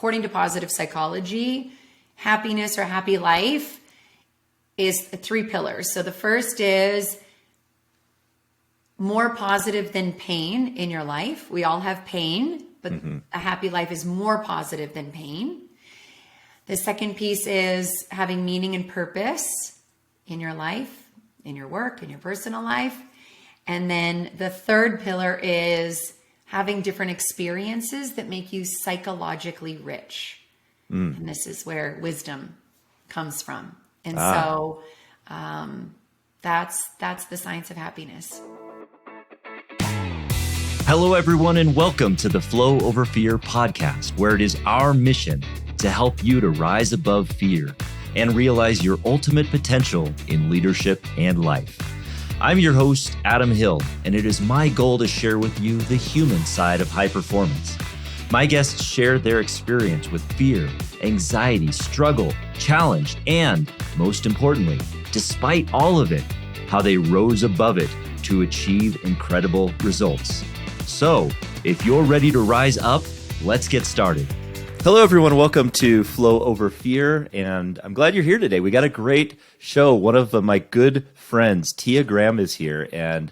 according to positive psychology, happiness or happy life is 3 pillars. So the first is more positive than pain in your life. We all have pain, but a happy life is more positive than pain. The second piece is having meaning and purpose in your life, in your work, in your personal life. And then the third pillar is having different experiences that make you psychologically rich. And this is where wisdom comes from. And so that's the science of happiness. Hello, everyone, and welcome to the Flow Over Fear podcast, where it is our mission to help you to rise above fear and realize your ultimate potential in leadership and life. I'm your host, Adam Hill, and it is my goal to share with you the human side of high performance. My guests share their experience with fear, anxiety, struggle, challenge, and most importantly, despite all of it, how they rose above it to achieve incredible results. So, if you're ready to rise up, let's get started. Hello, everyone. Welcome to Flow Over Fear, and I'm glad you're here today. We got a great show. One of my good friends, Tia Graham, is here, and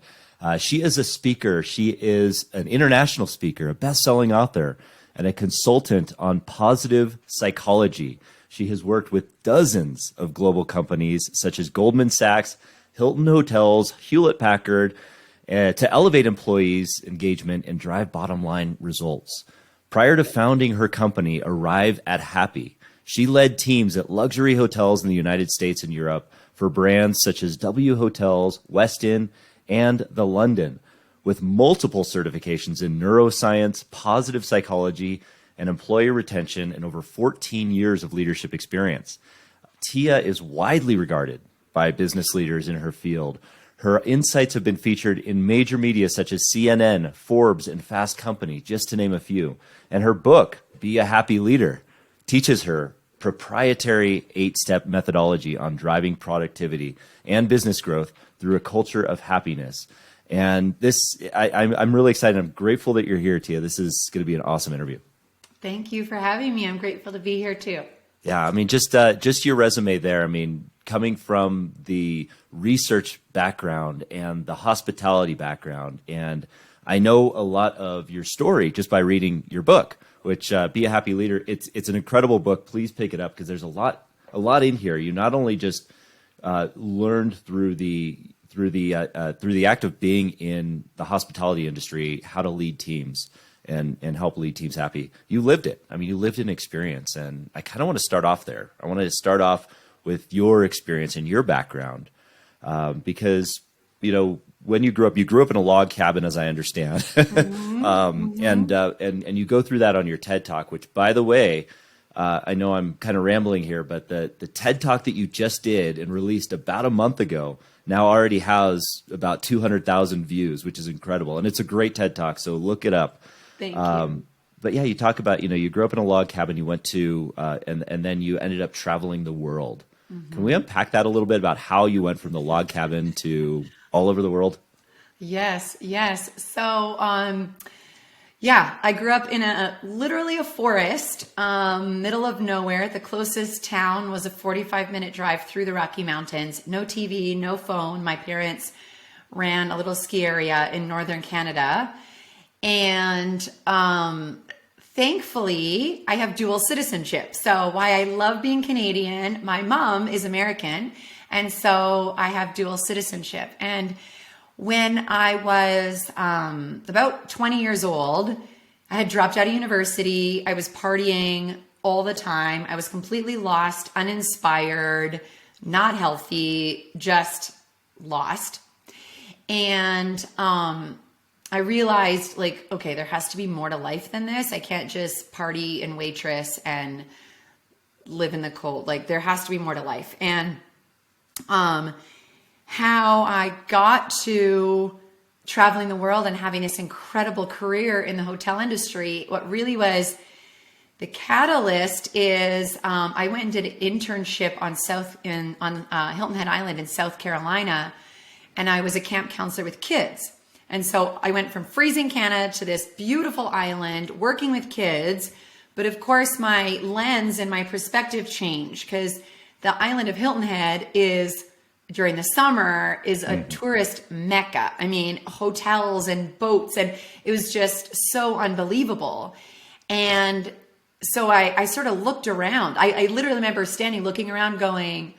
she is a speaker. She is an international speaker, a best-selling author, and a consultant on positive psychology. She has worked with dozens of global companies such as Goldman Sachs, Hilton Hotels, Hewlett-Packard, to elevate employees' engagement and drive bottom-line results. Prior to founding her company, Arrive at Happy, she led teams at luxury hotels in the United States and Europe for brands such as W Hotels, Westin, and The London, with multiple certifications in neuroscience, positive psychology, and employee retention, and over 14 years of leadership experience. Tia is widely regarded by business leaders in her field. Her insights have been featured in major media such as CNN, Forbes, and Fast Company, just to name a few. And her book, Be a Happy Leader, teaches her proprietary 8-step methodology on driving productivity and business growth through a culture of happiness. And I'm really excited. I'm grateful that you're here, Tia. This is going to be an awesome interview. Thank you for having me. I'm grateful to be here too. Yeah, I mean, just your resume there. I mean, coming from the research background and the hospitality background, and I know a lot of your story just by reading your book, which Be a Happy Leader. It's an incredible book. Please pick it up because there's a lot in here. You not only just learned through the act of being in the hospitality industry how to lead teams and help lead teams happy. You lived it. I mean, you lived an experience, and I kind of want to start off there. I want to start off with your experience and your background, because when you grew up in a log cabin, as I understand, and you go through that on your TED Talk. Which, by the way, I know I'm kind of rambling here, but the TED Talk that you just did and released about a month ago now already has about 200,000 views, which is incredible, and it's a great TED Talk. So look it up. Thank you. But yeah, you talk about, you grew up in a log cabin, you went to, and then you ended up traveling the world. Can we unpack that a little bit about how you went from the log cabin to all over the world? Yes. So, I grew up in literally a forest, middle of nowhere. The closest town was a 45-minute drive through the Rocky Mountains. No TV, no phone. My parents ran a little ski area in northern Canada. And thankfully, I have dual citizenship. So why I love being Canadian, my mom is American, and so I have dual citizenship. And when I was about 20 years old, I had dropped out of university. I was partying all the time. I was completely lost, uninspired, not healthy, just lost. And I realized, okay, there has to be more to life than this. I can't just party and waitress and live in the cold. There has to be more to life. And how I got to traveling the world and having this incredible career in the hotel industry, what really was the catalyst is I went and did an internship on Hilton Head Island in South Carolina, and I was a camp counselor with kids. And so I went from freezing Canada to this beautiful island, working with kids, But of course, my lens and my perspective changed because the island of Hilton Head is, during the summer, is a tourist mecca. I mean, hotels and boats, and it was just so unbelievable. And so I sort of looked around. I literally remember looking around going,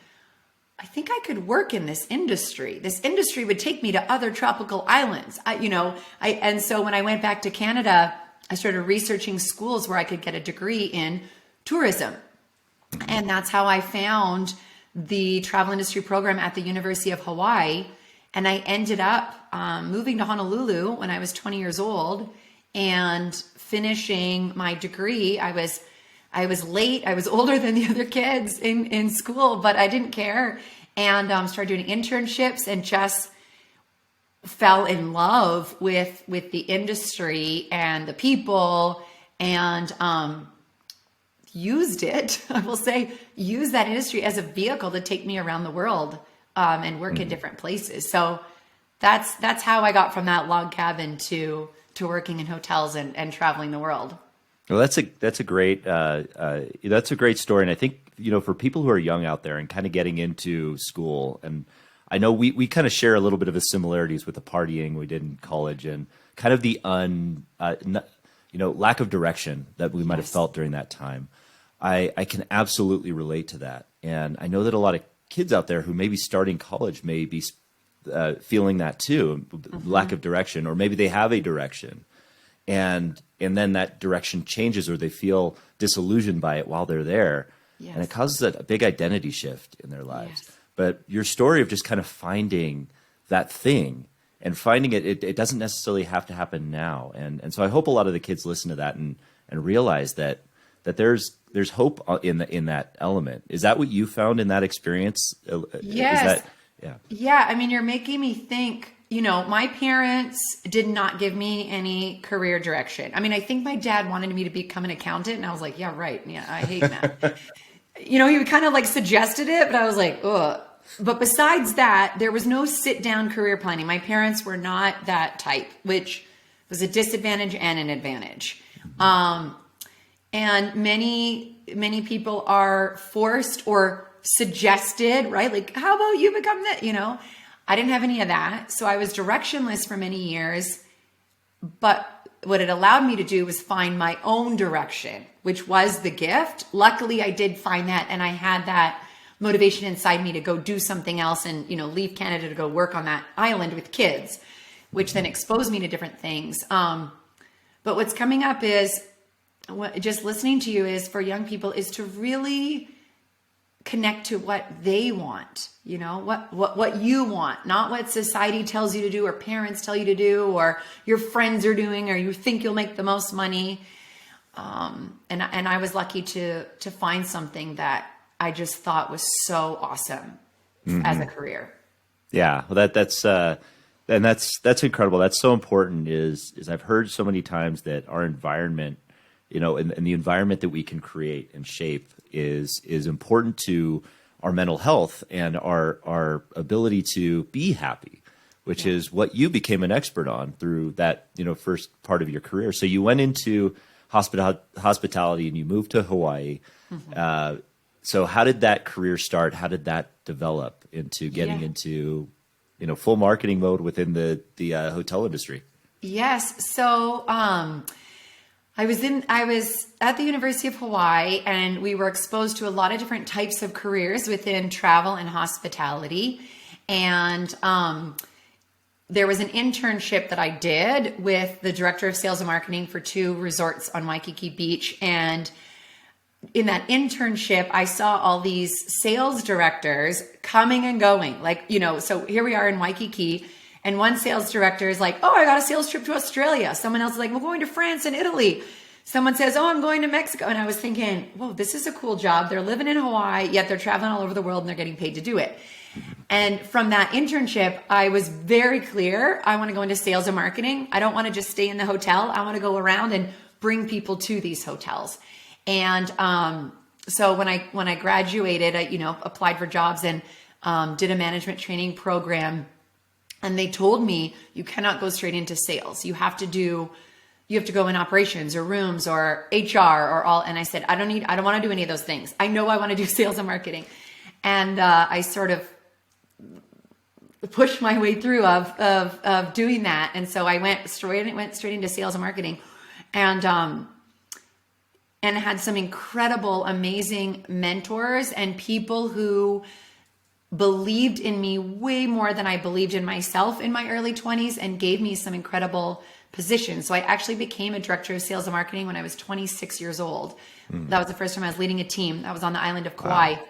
I think I could work in this industry. This industry would take me to other tropical islands. And so when I went back to Canada, I started researching schools where I could get a degree in tourism. And that's how I found the travel industry program at the University of Hawaii. And I ended up moving to Honolulu when I was 20 years old and finishing my degree. I was late. I was older than the other kids in school, but I didn't care. And started doing internships and just fell in love with the industry and the people, and used it. I will say, use that industry as a vehicle to take me around the world and work in different places. So that's how I got from that log cabin to working in hotels and traveling the world. Well, that's a great story, and I think for people who are young out there and kind of getting into school, and I know we kind of share a little bit of the similarities with the partying we did in college and kind of the lack of direction that we might have felt during that time. I can absolutely relate to that, and I know that a lot of kids out there who may be starting college may be feeling that too, lack of direction, or maybe they have a direction. And then that direction changes, or they feel disillusioned by it while they're there. Yes. And it causes a big identity shift in their lives. Yes. But your story of just kind of finding that thing and finding it doesn't necessarily have to happen now. And so I hope a lot of the kids listen to that and realize that there's hope in that element. Is that what you found in that experience? Yes. Yeah. I mean, you're making me think. My parents did not give me any career direction. I mean, I think my dad wanted me to become an accountant, and I was like, yeah, right. Yeah, I hate math. He kind of suggested it, but I was like, ugh. But besides that, there was no sit down career planning. My parents were not that type, which was a disadvantage and an advantage. And many people are forced or suggested, right? Like, how about you become that, I didn't have any of that. So I was directionless for many years, but what it allowed me to do was find my own direction, which was the gift. Luckily, I did find that, and I had that motivation inside me to go do something else and, leave Canada to go work on that island with kids, which then exposed me to different things. But what's coming up is, just listening to you, is for young people is to really connect to what they want, what you want, not what society tells you to do or parents tell you to do or your friends are doing or you think you'll make the most money. And I was lucky to find something that I just thought was so awesome as a career. Yeah, well, that's incredible. That's so important. Is I've heard so many times that our environment, and the environment that we can create and shape is important to our mental health and our ability to be happy, which is what you became an expert on through that, first part of your career. So you went into hospitality and you moved to Hawaii. So how did that career start? How did that develop into getting into, full marketing mode within the hotel industry? Yes. So, I was at the University of Hawaii, and we were exposed to a lot of different types of careers within travel and hospitality. And there was an internship that I did with the director of sales and marketing for 2 resorts on Waikiki Beach. And in that internship, I saw all these sales directors coming and going. So here we are in Waikiki. And one sales director is like, oh, I got a sales trip to Australia. Someone else is like, we're going to France and Italy. Someone says, oh, I'm going to Mexico. And I was thinking, whoa, this is a cool job. They're living in Hawaii, yet they're traveling all over the world and they're getting paid to do it. And from that internship, I was very clear. I want to go into sales and marketing. I don't want to just stay in the hotel. I want to go around and bring people to these hotels. And so when I graduated, I applied for jobs and did a management training program. And they told me, you cannot go straight into sales. You have to do you have to go in operations or rooms or HR or all. And I said, I don't want to do any of those things. I know I want to do sales and marketing. And I sort of pushed my way through of doing that. And so I went straight into sales and marketing, and had some incredible, amazing mentors and people who believed in me way more than I believed in myself in my early 20s, and gave me some incredible positions. So I actually became a director of sales and marketing when I was 26 years old. That was the first time I was leading a team. That was on the island of Kauai. Wow.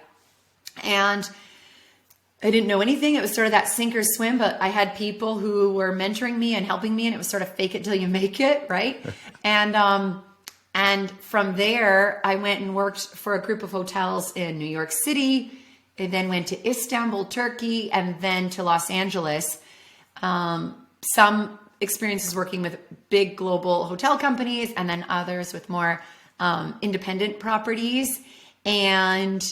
And I didn't know anything. It was sort of that sink or swim, but I had people who were mentoring me and helping me, and it was sort of fake it till you make it, right? And from there, I went and worked for a group of hotels in New York City, and then went to Istanbul, Turkey, and then to Los Angeles. Some experiences working with big global hotel companies, and then others with more independent properties. And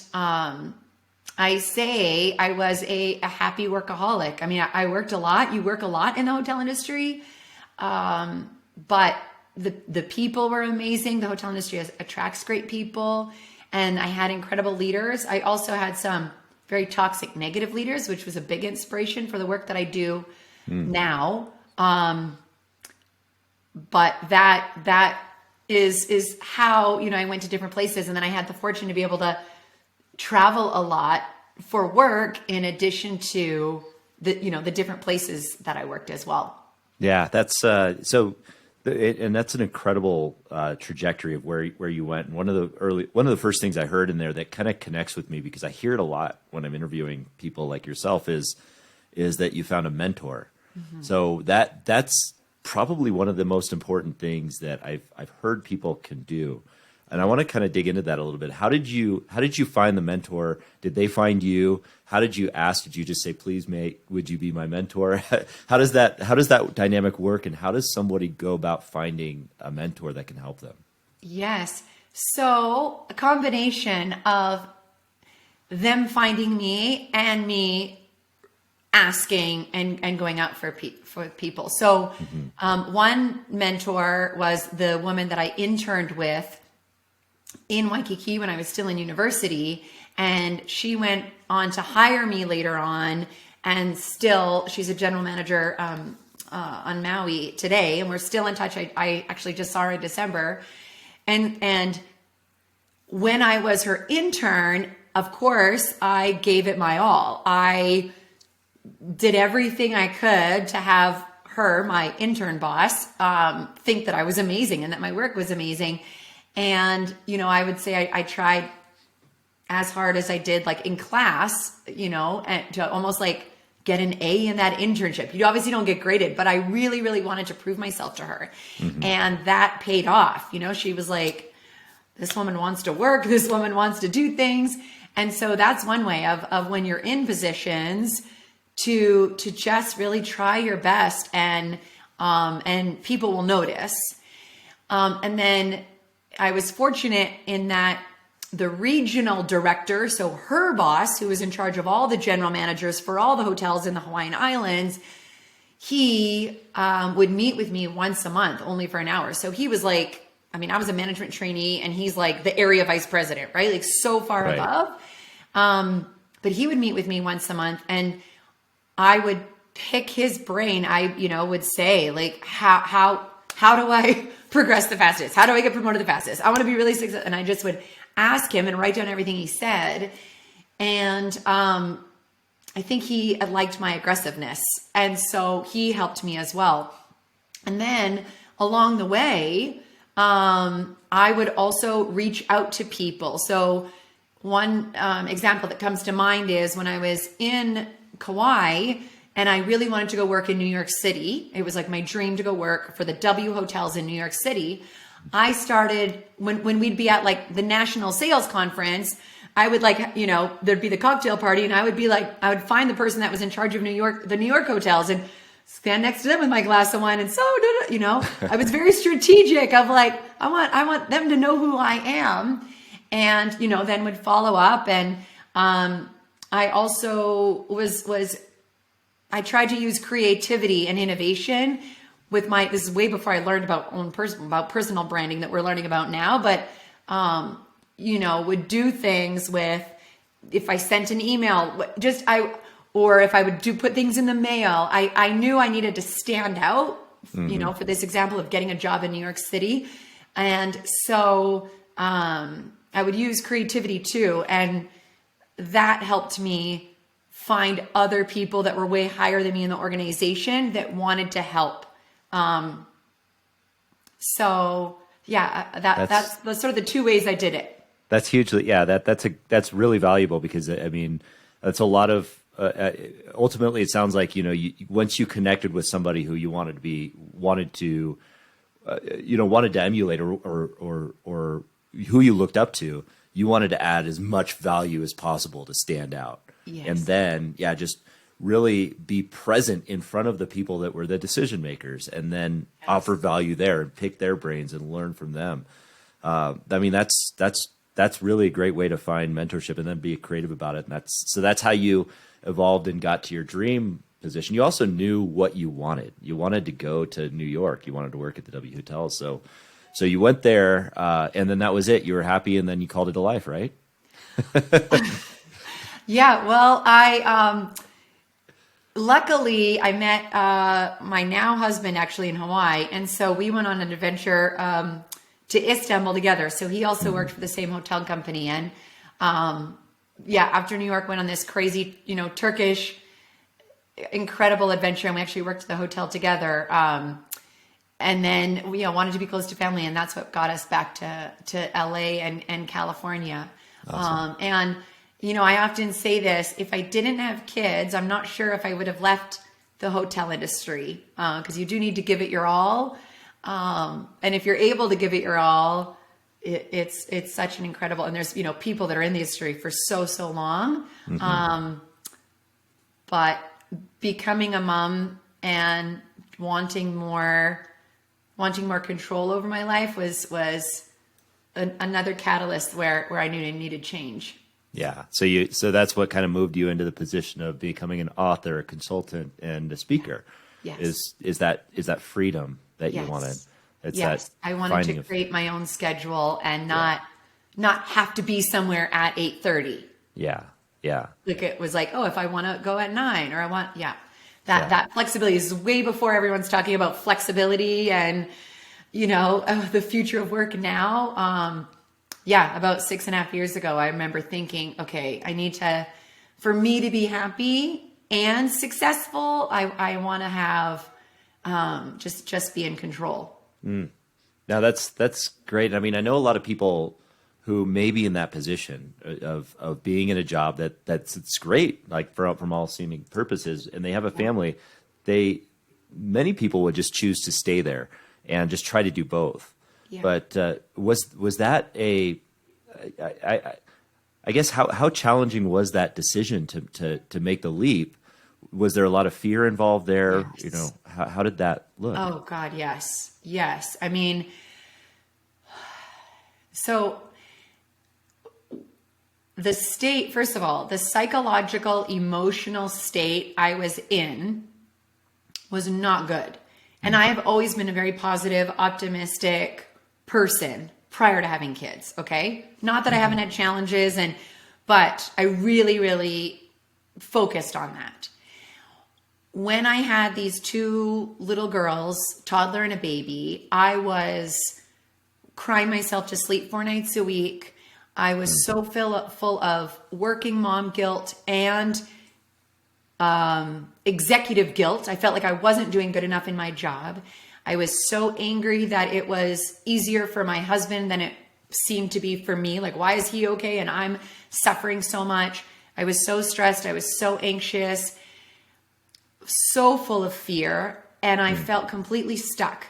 I say I was a happy workaholic. I mean, I worked a lot. You work a lot in the hotel industry. But the people were amazing. The hotel industry attracts great people. And I had incredible leaders. I also had some very toxic negative leaders, which was a big inspiration for the work that I do now. But that is how, I went to different places. And then I had the fortune to be able to travel a lot for work, in addition to the different places that I worked as well. Yeah, that's and that's an incredible trajectory of where you went. And one of the first things I heard in there that kind of connects with me, because I hear it a lot when I'm interviewing people like yourself, is that you found a mentor. Mm-hmm. So that's probably one of the most important things that I've heard people can do. And I want to kind of dig into that a little bit. How did you find the mentor? Did they find you? How did you ask? Did you just say, "Please, mate, would you be my mentor?" How does that dynamic work? And how does somebody go about finding a mentor that can help them? Yes. So a combination of them finding me and me asking and going out for people. So one mentor was the woman that I interned with in Waikiki when I was still in university, and she went on to hire me later on, and still she's a general manager on Maui today, and we're still in touch. I actually just saw her in December, and when I was her intern, of course, I gave it my all. I did everything I could to have her, my intern boss, think that I was amazing and that my work was amazing. And, I would say I tried as hard as I did, like in class, and to almost like get an A in that internship. You obviously don't get graded, but I really, really wanted to prove myself to her. Mm-hmm. And that paid off. She was like, this woman wants to work. This woman wants to do things. And so that's one way of when you're in positions to just really try your best, and people will notice. And then I was fortunate in that the regional director, so her boss, who was in charge of all the general managers for all the hotels in the Hawaiian Islands, he would meet with me once a month, only for an hour. So he was like, I was a management trainee, and he's like the area vice president, right? Like so far above. But he would meet with me once a month, and I would pick his brain. I, would say like, how do I progress the fastest? How do I get promoted the fastest? I want to be really successful. And I just would ask him and write down everything he said. And I think he liked my aggressiveness. And so he helped me as well. And then along the way, I would also reach out to people. So one example that comes to mind is when I was in Kauai, and I really wanted to go work in New York City. It was like my dream to go work for the W hotels in New York City. I started when we'd be at like the national sales conference, I would like, there'd be the cocktail party, and I would find the person that was in charge of the New York hotels and stand next to them with my glass of wine. And so, I was very strategic of like, I want them to know who I am, and, then would follow up. And, I also I tried to use creativity and innovation this is way before I learned about about personal branding that we're learning about now, but, would do things with, if I sent an email, or if I would put things in the mail, I knew I needed to stand out, for this example of getting a job in New York City. And so, I would use creativity too. And that helped me find other people that were way higher than me in the organization that wanted to help. That's sort of the two ways I did it. That's hugely, that's really valuable, because I mean, that's a lot of, ultimately it sounds like, once you connected with somebody who you wanted to emulate, or who you looked up to, you wanted to add as much value as possible to stand out. Yes. And then, just really be present in front of the people that were the decision makers, and then offer value there and pick their brains and learn from them. I mean, that's really a great way to find mentorship, and then be creative about it. And that's how you evolved and got to your dream position. You also knew what you wanted. You wanted to go to New York. You wanted to work at the W Hotel. So you went there, and then that was it. You were happy, and then you called it a life, right? Yeah. Well, luckily I met my now husband actually in Hawaii. And so we went on an adventure to Istanbul together. So he also worked for the same hotel company. And after New York, went on this crazy, Turkish incredible adventure. And we actually worked at the hotel together. And then we wanted to be close to family. And that's what got us back to LA and California. Awesome. I often say this, if I didn't have kids, I'm not sure if I would have left the hotel industry, because you do need to give it your all. And if you're able to give it your all, it's such an incredible, and there's, people that are in the industry for so long. Mm-hmm. But becoming a mom and wanting more control over my life was another catalyst where I knew I needed change. Yeah. So that's what kind of moved you into the position of becoming an author, a consultant, and a speaker. Yes. Is that freedom that you wanted? I wanted to create my own schedule and not have to be somewhere at 8:30. Yeah. Yeah. Like it was like, if I want to go at 9, or I want, that flexibility is way before everyone's talking about flexibility and, the future of work now. About 6.5 years ago, I remember thinking, okay, I need to, for me to be happy and successful, I want to have, just be in control. Mm. Now that's great. I mean, I know a lot of people who may be in that position of being in a job it's great, like from all seeming purposes, and they have a family. Many people would just choose to stay there and just try to do both. Yeah. But was that I guess how challenging was that decision to make the leap? Was there a lot of fear involved there? Yes. How did that look? Oh God, yes. I mean, so the state, first of all, the psychological, emotional state I was in was not good. And I have always been a very positive, optimistic person prior to having kids. Okay. Not that I haven't had challenges but I really, really focused on that. When I had these 2 little girls, toddler and a baby, I was crying myself to sleep 4 nights a week. I was so full of working mom guilt and executive guilt. I felt like I wasn't doing good enough in my job. I was so angry that it was easier for my husband than it seemed to be for me. Like, why is he okay and I'm suffering so much? I was so stressed. I was so anxious, so full of fear, and I felt completely stuck.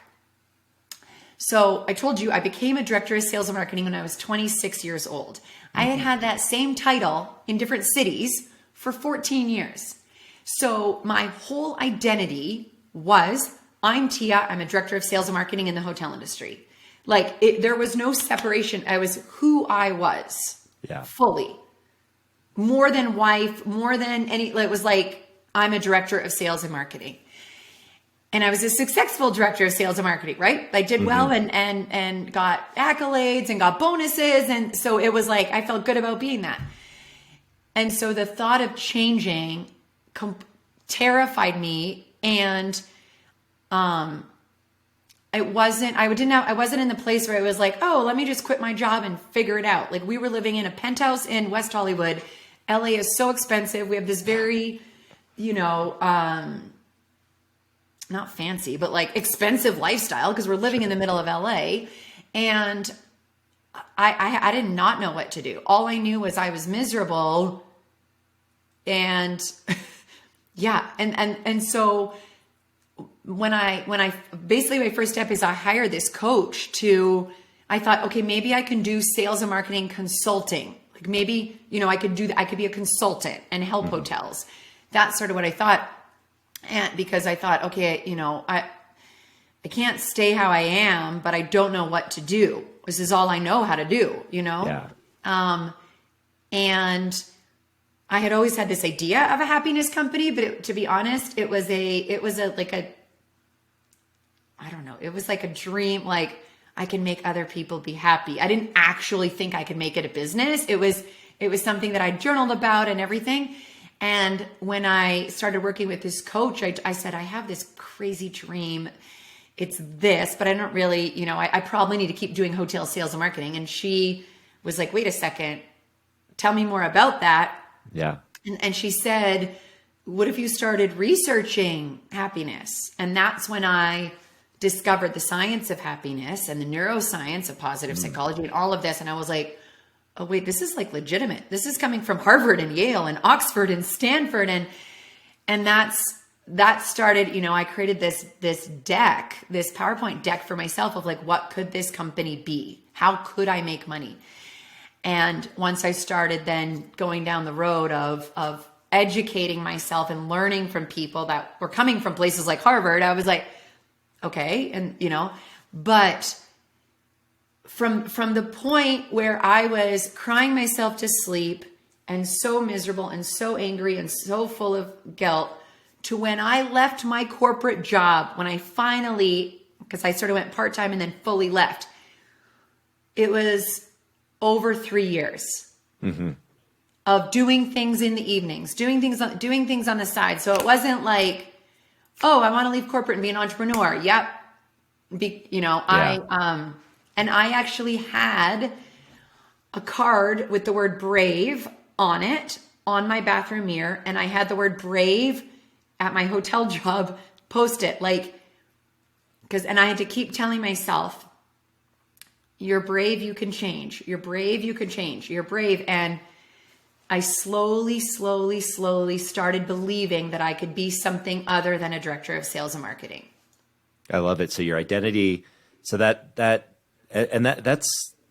So I told you I became a director of sales and marketing when I was 26 years old. I had that same title in different cities for 14 years. So my whole identity was, I'm Tia. I'm a director of sales and marketing in the hotel industry. There was no separation. I was who I was fully. More than wife, more than any, it was like, I'm a director of sales and marketing. And I was a successful director of sales and marketing, right? I did well and got accolades and got bonuses. And so it was like, I felt good about being that. And so the thought of changing terrified me. And I wasn't in the place where it was like, oh, let me just quit my job and figure it out. Like, we were living in a penthouse in West Hollywood. LA is so expensive. We have this very, not fancy, but like expensive lifestyle because we're living in the middle of LA. And I did not know what to do. All I knew was I was miserable. And yeah. And so when I basically, my first step is I hired this coach I thought, okay, maybe I can do sales and marketing consulting. Like maybe, I could be a consultant and help hotels. That's sort of what I thought. And because I thought, okay, I can't stay how I am, but I don't know what to do. This is all I know how to do, Yeah. And I had always had this idea of a happiness company, but to be honest, it was like a dream. Like, I can make other people be happy. I didn't actually think I could make it a business. It was something that I journaled about and everything. And when I started working with this coach, I said, I have this crazy dream. It's this, but I don't really, I probably need to keep doing hotel sales and marketing. And she was like, wait a second, tell me more about that. Yeah. And she said, what if you started researching happiness? And that's when I discovered the science of happiness and the neuroscience of positive psychology and all of this. And I was like, oh wait, this is like legitimate. This is coming from Harvard and Yale and Oxford and Stanford. And that started, I created this deck, this PowerPoint deck for myself of like, what could this company be? How could I make money? And once I started then going down the road of educating myself and learning from people that were coming from places like Harvard, I was like, okay. And, but from the point where I was crying myself to sleep and so miserable and so angry and so full of guilt to when I left my corporate job, when I finally, because I sort of went part-time and then fully left, it was over 3 years of doing things in the evenings, doing things on the side. So it wasn't like, oh, I want to leave corporate and be an entrepreneur. Yep. And I actually had a card with the word brave on it on my bathroom mirror. And I had the word brave at my hotel job, post it and I had to keep telling myself, you're brave, you can change. You're brave, you can change. You're brave. And I slowly started believing that I could be something other than a director of sales and marketing. I love it. So your identity, so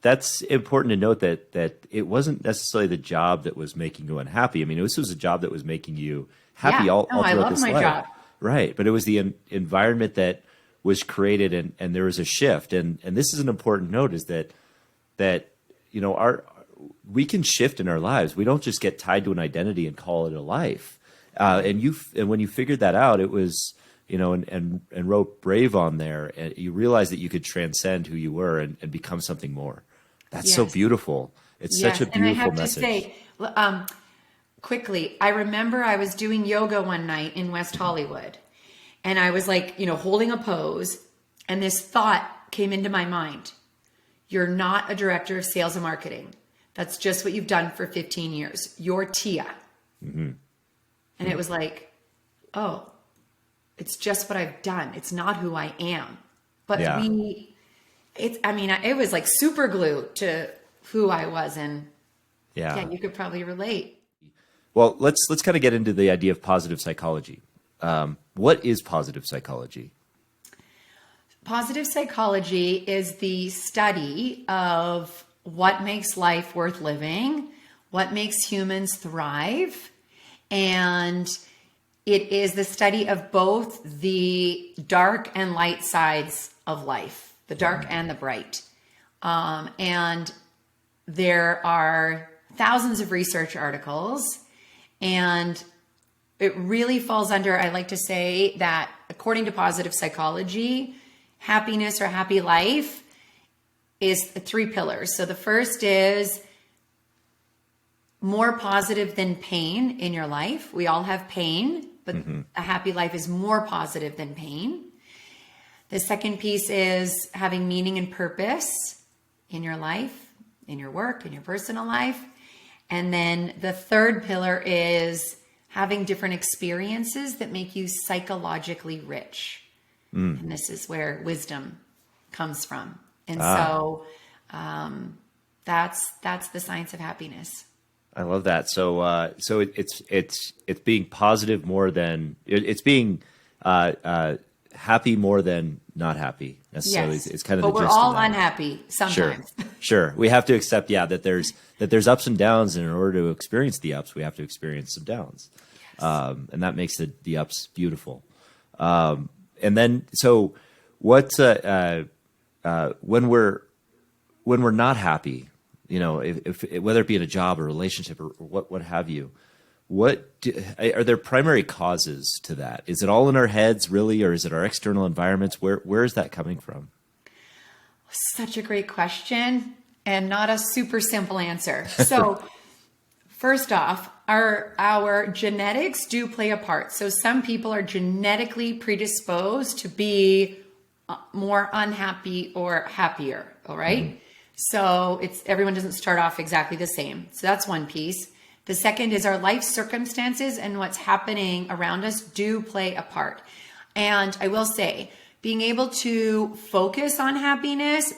that's important to note that it wasn't necessarily the job that was making you unhappy. I mean, this was a job that was making you happy all throughout I love this my life. job. Right. But it was the environment that was created and there was a shift. And this is an important note is that we can shift in our lives. We don't just get tied to an identity and call it a life. And when you figured that out, it was, and wrote brave on there, and you realized that you could transcend who you were and become something more. That's so beautiful. It's such a beautiful message. And I have to say, quickly, I remember I was doing yoga one night in West Hollywood, and I was like, holding a pose, and this thought came into my mind. You're not a director of sales and marketing. That's just what you've done for 15 years. You're Tia. And it was like, oh, it's just what I've done. It's not who I am. But it was like super glue to who I was. And you could probably relate. Well, let's kind of get into the idea of positive psychology. What is positive psychology? Positive psychology is the study of what makes life worth living, what makes humans thrive, and it is the study of both the dark and light sides of life, the dark and the bright. And there are thousands of research articles, and it really falls under, I like to say that according to positive psychology, happiness or happy life is 3 pillars. So the first is more positive than pain in your life. We all have pain, but a happy life is more positive than pain. The second piece is having meaning and purpose in your life, in your work, in your personal life. And then the third pillar is having different experiences that make you psychologically rich. And this is where wisdom comes from. And so that's the science of happiness. I love that. So it's being positive more than it's being happy more than not happy necessarily. Yes. It's kind of but the we're gist all of that. unhappy sometimes. Sure. We have to accept, that there's ups and downs, and in order to experience the ups, we have to experience some downs. Yes. And that makes the ups beautiful. And then, so what's when we're not happy, if whether it be in a job or relationship or what have you, are there primary causes to that? Is it all in our heads really, or is it our external environments? Where is that coming from? Such a great question, and not a super simple answer. So first off, our genetics do play a part. So some people are genetically predisposed to be more unhappy or happier. All right. So everyone doesn't start off exactly the same. So that's one piece. The second is our life circumstances and what's happening around us do play a part. And I will say, being able to focus on happiness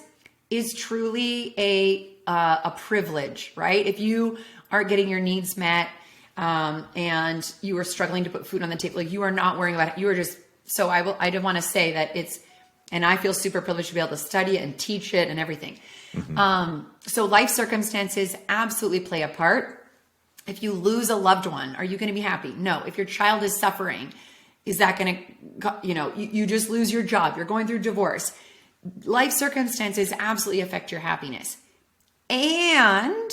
is truly a privilege, right? If you aren't getting your needs met, and you are struggling to put food on the table, you are not worrying about it. You are just, so I do want to say that and I feel super privileged to be able to study it and teach it and everything. So life circumstances absolutely play a part. If you lose a loved one, are you going to be happy? No. If your child is suffering, is that going to, you just lose your job. You're going through divorce. Life circumstances absolutely affect your happiness. And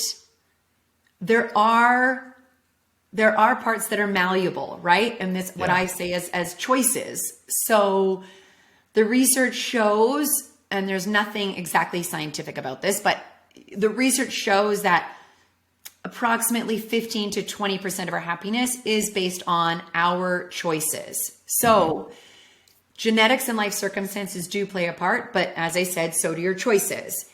there are parts that are malleable, right? And this, what I say is as choices. So the research shows, and there's nothing exactly scientific about this, but the research shows that approximately 15 to 20% of our happiness is based on our choices. So genetics and life circumstances do play a part, but as I said, so do your choices.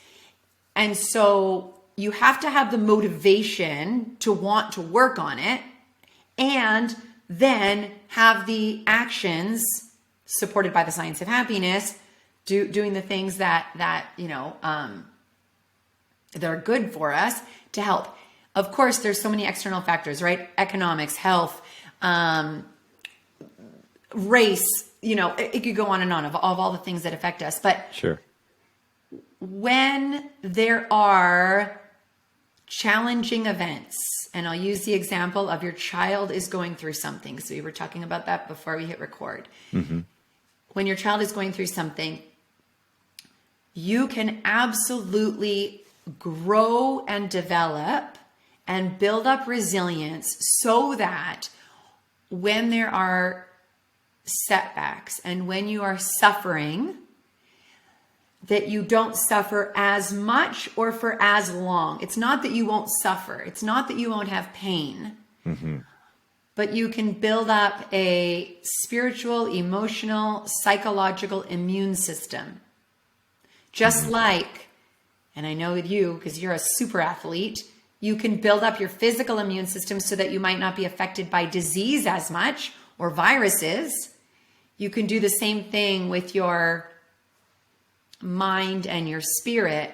And so you have to have the motivation to want to work on it, and then have the actions supported by the science of happiness, doing the things that are good for us to help. Of course, there's so many external factors, right? Economics, health, race, it could go on and on of all the things that affect us. But sure, when there are challenging events, and I'll use the example of your child is going through something. So we were talking about that before we hit record. When your child is going through something, you can absolutely grow and develop and build up resilience so that when there are setbacks and when you are suffering, that you don't suffer as much or for as long. It's not that you won't suffer. It's not that you won't have pain, but you can build up a spiritual, emotional, psychological immune system. Just like, and I know you, because you're a super athlete, you can build up your physical immune system so that you might not be affected by disease as much or viruses. You can do the same thing with your mind and your spirit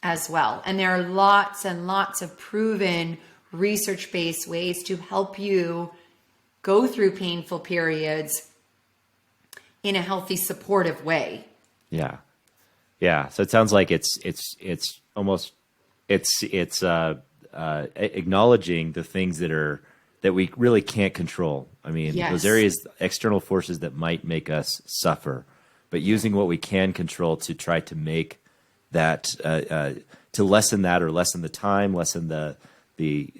as well. And there are lots and lots of proven research-based ways to help you go through painful periods in a healthy, supportive way. Yeah. So it sounds like it's almost acknowledging the things that we really can't control. I mean, those areas, external forces that might make us suffer, but using what we can control to try to make that, to lessen that, or lessen the time, lessen the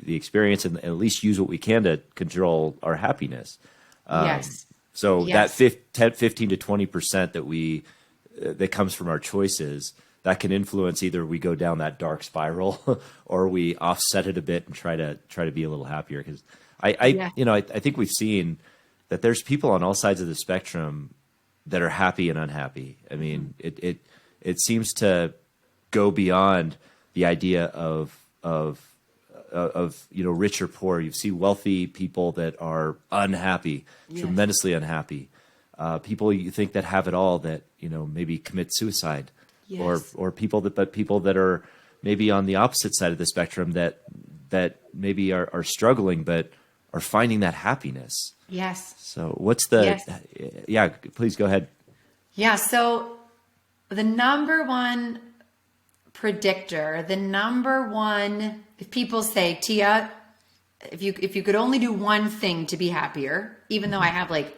experience, and at least use what we can to control our happiness. So Yes. that 15 to 20% that comes from our choices, that can influence either we go down that dark spiral or we offset it a bit and try to be a little happier. Because Yeah. I think we've seen that there's people on all sides of the spectrum that are happy and unhappy. I mean, it seems to go beyond the idea of rich or poor. You see wealthy people that are unhappy, Yes. tremendously unhappy. People you think that have it all that maybe commit suicide, Yes. or people that are maybe on the opposite side of the spectrum that maybe are struggling but are finding that happiness. Yes. So what's the Yes. Yeah, please go ahead. Yeah. So the number one predictor, if people say, Tia, if you could only do one thing to be happier, even though I have like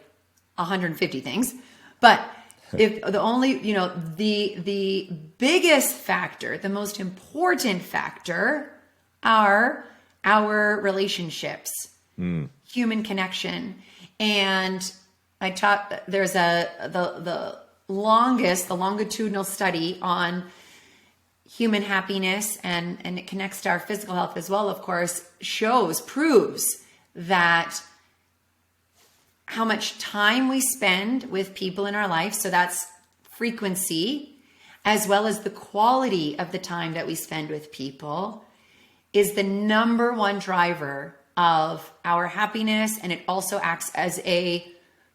150 things, but if the only, the biggest factor, the most important factor are our relationships, human connection. And I taught, there's the longitudinal study on human happiness, and it connects to our physical health as well, of course, proves that how much time we spend with people in our life, so that's frequency, as well as the quality of the time that we spend with people, is the number one driver of our happiness. And it also acts as a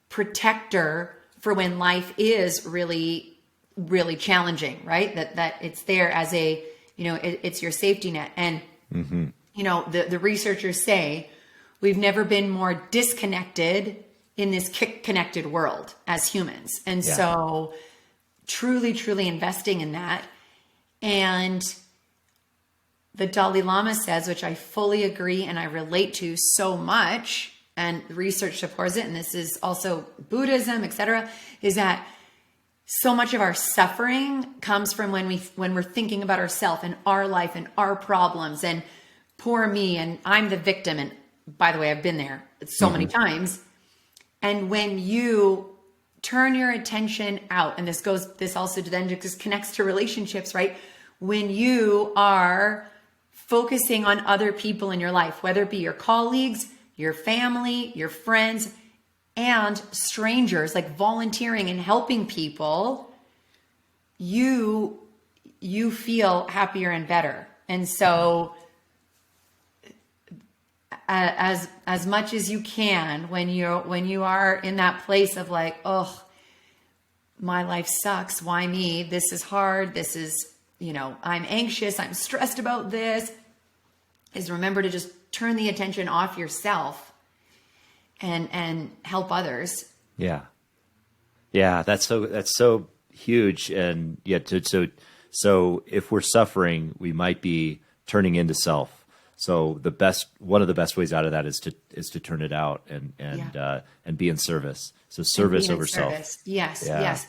protector for when life is really, really challenging, right? That it's there as a, it's your safety net. And, the researchers say we've never been more disconnected in this connected world as humans. And so truly, truly investing in that. And the Dalai Lama says, which I fully agree and I relate to so much, and research supports it, and this is also Buddhism, etc., is that so much of our suffering comes from when we're thinking about ourselves and our life and our problems and poor me and I'm the victim. And by the way, I've been there so many times. And when you turn your attention out, and this also then just connects to relationships, right? When you are focusing on other people in your life, whether it be your colleagues, your family, your friends, and strangers, like volunteering and helping people, you feel happier and better. And so as much as you can, when you are in that place of like, oh, my life sucks, why me? This is hard. This is, I'm anxious. I'm stressed about this. Is remember to just turn the attention off yourself and help others. Yeah. That's so huge. And so if we're suffering, we might be turning into self. So one of the best ways out of that is to turn it out and be in service. So service over self. Yes. Yeah. Yes.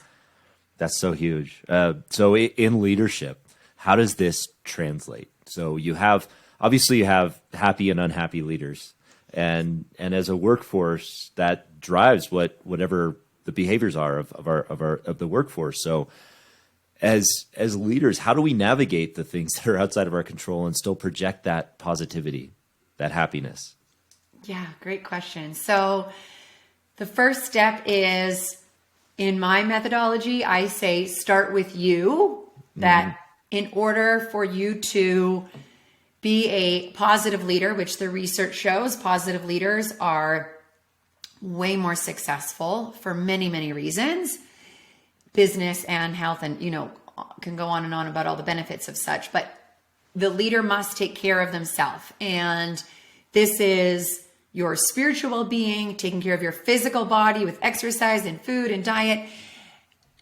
That's so huge. So in leadership, how does this translate? So you have happy and unhappy leaders, and as a workforce, that drives whatever the behaviors are of the workforce. So as leaders, how do we navigate the things that are outside of our control and still project that positivity, that happiness? Yeah, great question. So the first step is, in my methodology, I say start with you, that in order for you to be a positive leader, which the research shows, positive leaders are way more successful for many, many reasons, business and health, and, can go on and on about all the benefits of such, but the leader must take care of themselves. And this is your spiritual well-being, taking care of your physical body with exercise and food and diet,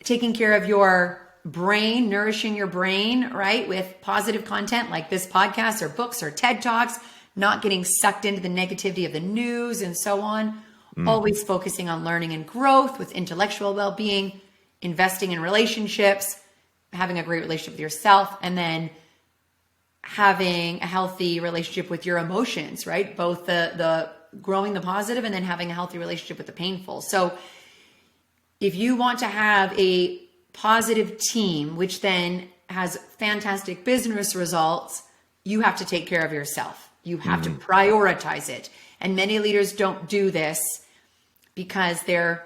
taking care of your brain, nourishing your brain, right, with positive content like this podcast or books or TED Talks, not getting sucked into the negativity of the news and so on. Always focusing on learning and growth with intellectual well-being, investing in relationships, having a great relationship with yourself, and then having a healthy relationship with your emotions, right? Both the growing the positive and then having a healthy relationship with the painful. So if you want to have a positive team, which then has fantastic business results, you have to take care of yourself. You have to prioritize it. And many leaders don't do this because they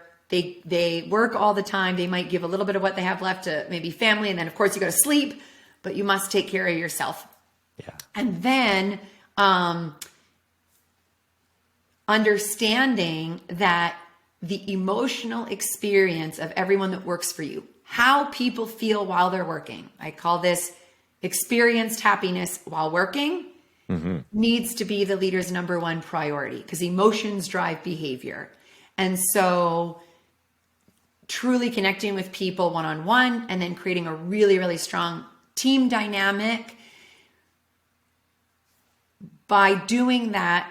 work all the time. They might give a little bit of what they have left to maybe family. And then of course you go to sleep, but you must take care of yourself. Yeah. And then understanding that the emotional experience of everyone that works for you, how people feel while they're working. I call this experienced happiness while working. Needs to be the leader's number one priority because emotions drive behavior. And so truly connecting with people one-on-one and then creating a really, really strong team dynamic. By doing that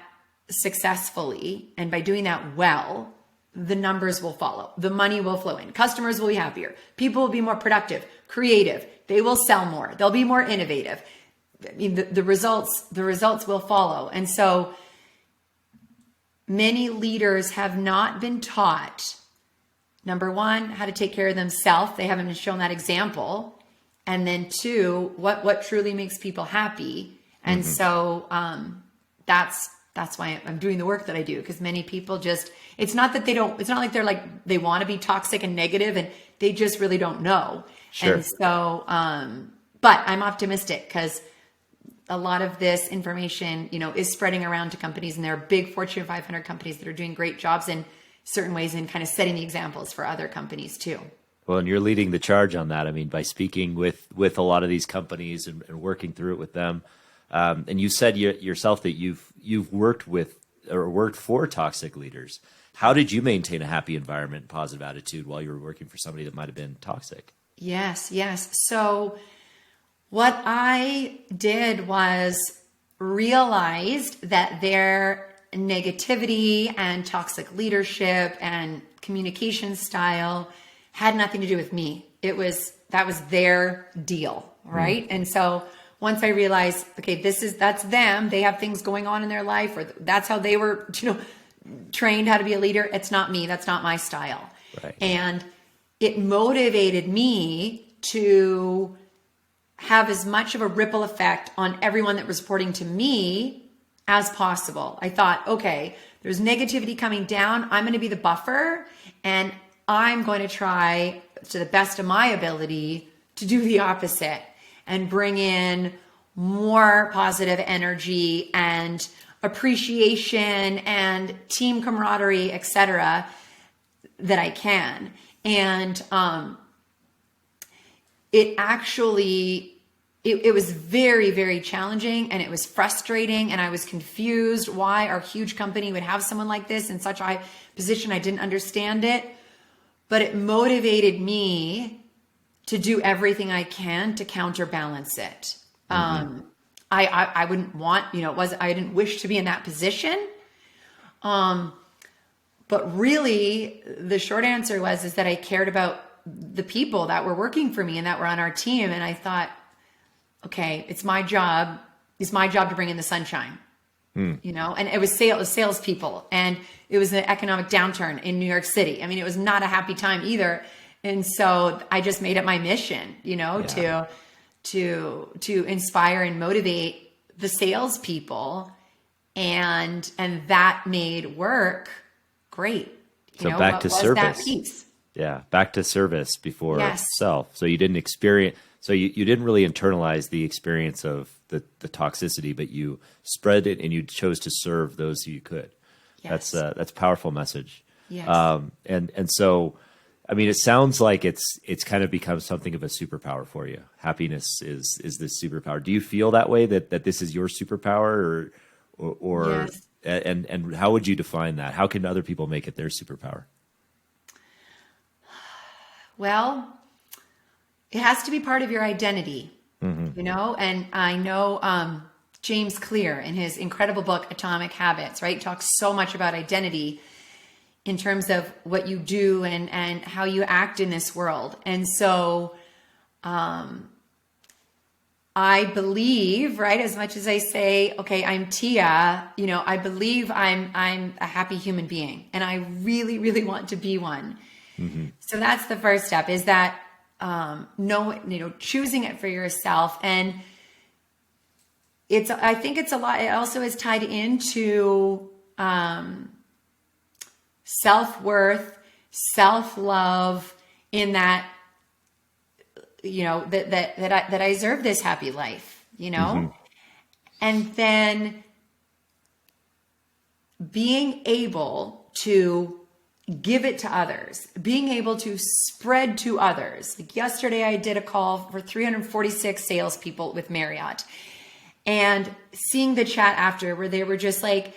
successfully and by doing that well, the numbers will follow. The money will flow in. Customers will be happier. People will be more productive, creative. They will sell more. They'll be more innovative. I mean, the results will follow. And so many leaders have not been taught, number one, how to take care of themselves. They haven't been shown that example. And then two, what truly makes people happy. And so that's why I'm doing the work that I do, because many people just, it's not like they want to be toxic and negative and they just really don't know. Sure. And so, but I'm optimistic because a lot of this information, is spreading around to companies, and there are big Fortune 500 companies that are doing great jobs in certain ways and kind of setting the examples for other companies too. Well, and you're leading the charge on that. I mean, by speaking with a lot of these companies and working through it with them. And you said yourself that you've worked with or worked for toxic leaders. How did you maintain a happy environment and positive attitude while you were working for somebody that might have been toxic? Yes. So what I did was realized that their negativity and toxic leadership and communication style had nothing to do with me. That was their deal, right? And so once I realized, okay, that's them. They have things going on in their life, or that's how they were, trained how to be a leader. It's not me. That's not my style. Right. And it motivated me to have as much of a ripple effect on everyone that was reporting to me as possible. I thought, okay, there's negativity coming down. I'm going to be the buffer, and I'm going to try to the best of my ability to do the opposite and bring in more positive energy and appreciation and team camaraderie, etc., that I can. And it was very, very challenging, and it was frustrating, and I was confused why our huge company would have someone like this in such a high position. I didn't understand it, but it motivated me to do everything I can to counterbalance it. I wouldn't want, I didn't wish to be in that position. But really the short answer is that I cared about the people that were working for me and that were on our team. And I thought, okay, it's my job to bring in the sunshine, and it was salespeople, and it was an economic downturn in New York City. I mean, it was not a happy time either. And so I just made it my mission, to inspire and motivate the salespeople, and that made work great. So back to service. That piece? Yeah, back to service before Yes. self. So you didn't experience. So you didn't really internalize the experience of the toxicity, but you spread it and you chose to serve those who you could. Yes. That's a powerful message. Yes. And so, I mean, it sounds like it's kind of become something of a superpower for you. Happiness is this superpower. Do you feel that way, that this is your superpower, or Yes. and how would you define that? How can other people make it their superpower? Well, it has to be part of your identity, and I know James Clear in his incredible book, Atomic Habits, right, talks so much about identity in terms of what you do and how you act in this world. And so I believe, right, as much as I say, okay, I'm Tia, I believe I'm a happy human being, and I really, really want to be one. So that's the first step, is that choosing it for yourself. And I think it's a lot. It also is tied into self-worth, self-love, in that, that I deserve this happy life, and then being able to give it to others, being able to spread to others. Like yesterday, I did a call for 346 salespeople with Marriott, and seeing the chat after where they were just like,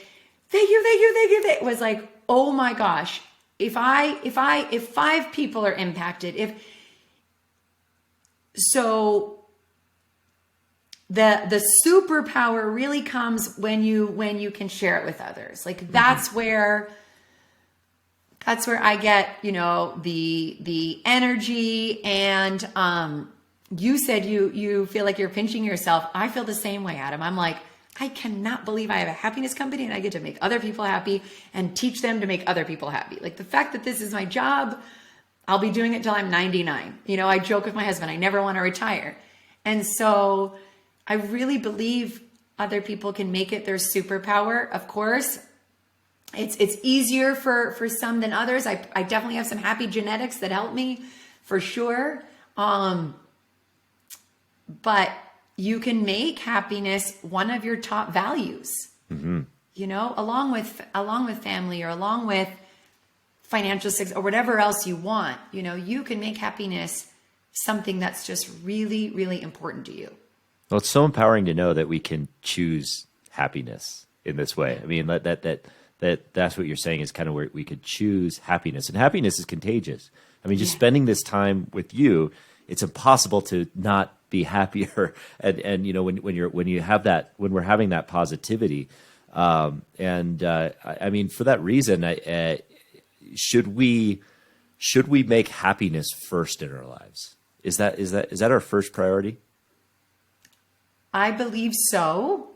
thank you, thank you, thank you. It was like, oh my gosh, if 5 people are impacted, the superpower really comes when you can share it with others. Like that's where I get, the energy. And you said you feel like you're pinching yourself. I feel the same way, Adam. I'm like, I cannot believe I have a happiness company and I get to make other people happy and teach them to make other people happy. Like the fact that this is my job, I'll be doing it till I'm 99. I joke with my husband, I never want to retire. And so I really believe other people can make it their superpower. Of course, it's easier for some than others. I definitely have some happy genetics that help me for sure. But you can make happiness one of your top values, along with family, or along with financial success, or whatever else you want. You can make happiness something that's just really, really important to you. Well, it's so empowering to know that we can choose happiness in this way. I mean, that's what you're saying, is kind of where we could choose happiness, and happiness is contagious. I mean, just spending this time with you, it's impossible to not be happier. And when we're having that positivity, I mean, for that reason, should we make happiness first in our lives? Is that our first priority? I believe so.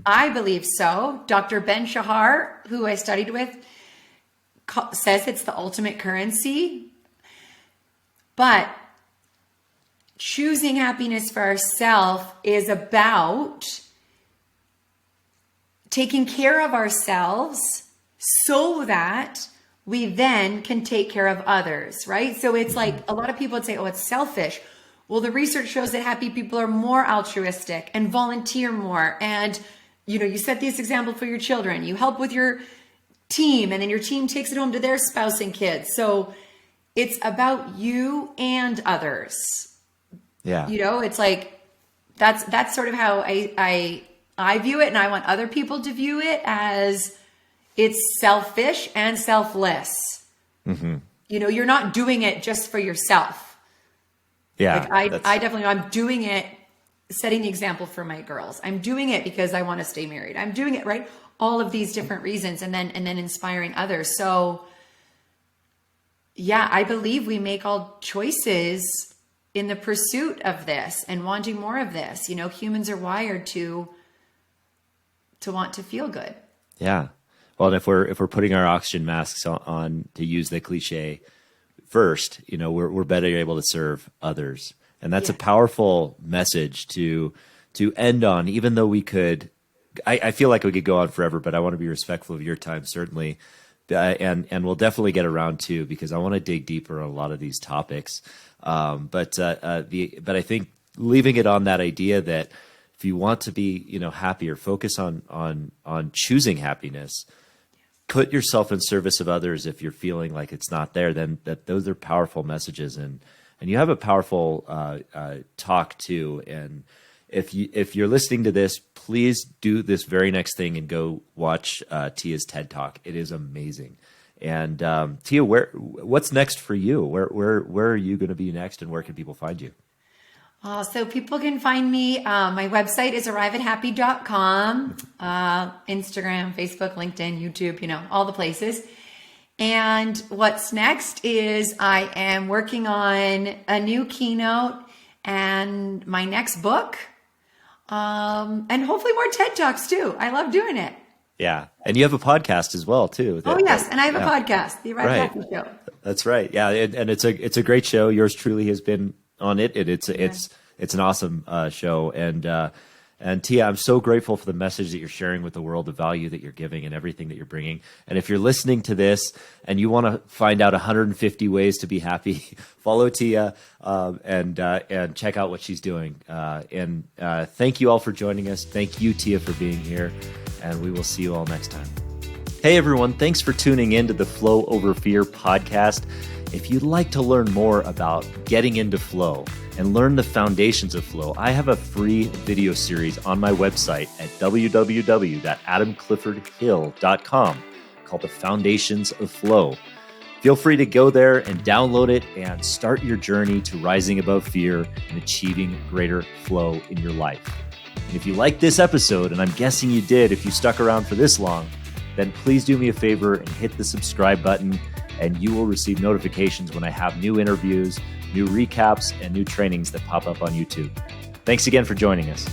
I believe so. Dr. Ben Shahar, who I studied with, says it's the ultimate currency. But choosing happiness for ourselves is about taking care of ourselves so that we then can take care of others, right? So it's like a lot of people would say, oh, it's selfish. Well, the research shows that happy people are more altruistic and volunteer more. And, you set this example for your children. You help with your team, and then your team takes it home to their spouse and kids. So it's about you and others. Yeah. It's like, that's sort of how I view it. And I want other people to view it as it's selfish and selfless. You're not doing it just for yourself. Yeah. Like I definitely know I'm doing it, setting the example for my girls. I'm doing it because I want to stay married. I'm doing it, right? All of these different reasons, and then inspiring others. So yeah, I believe we make all choices in the pursuit of this and wanting more of this. Humans are wired to want to feel good. Yeah. Well, and if we're putting our oxygen masks on, to use the cliche first, we're better able to serve others. And that's a powerful message to end on, even though we could, I feel like we could go on forever, but I want to be respectful of your time, certainly. And we'll definitely get around to, because I want to dig deeper on a lot of these topics. But I think leaving it on that idea that if you want to be, happier, focus on choosing happiness. Put yourself in service of others. If you're feeling like it's not there, then those are powerful messages, and you have a powerful talk too. And if you're listening to this, please do this very next thing and go watch Tia's TED Talk. It is amazing. And Tia, what's next for you? Where are you going to be next, and where can people find you? So people can find me. My website is arriveathappy.com, Instagram, Facebook, LinkedIn, YouTube, all the places. And what's next is I am working on a new keynote and my next book, and hopefully more TED Talks too. I love doing it. Yeah. And you have a podcast as well, too. Oh, yes. And I have a podcast, The Arrive Happy Show. That's right. Yeah. And it's a great show. Yours truly has been on it. It's an awesome show. And Tia, I'm so grateful for the message that you're sharing with the world, the value that you're giving and everything that you're bringing. And if you're listening to this and you want to find out 150 ways to be happy, follow Tia and check out what she's doing. Thank you all for joining us. Thank you, Tia, for being here. And we will see you all next time. Hey, everyone. Thanks for tuning in to the Flow Over Fear podcast. If you'd like to learn more about getting into flow and learn the foundations of flow, I have a free video series on my website at www.adamcliffordhill.com called The Foundations of Flow. Feel free to go there and download it and start your journey to rising above fear and achieving greater flow in your life. And if you like this episode, and I'm guessing you did if you stuck around for this long, then please do me a favor and hit the subscribe button, and you will receive notifications when I have new interviews, new recaps, and new trainings that pop up on YouTube. Thanks again for joining us.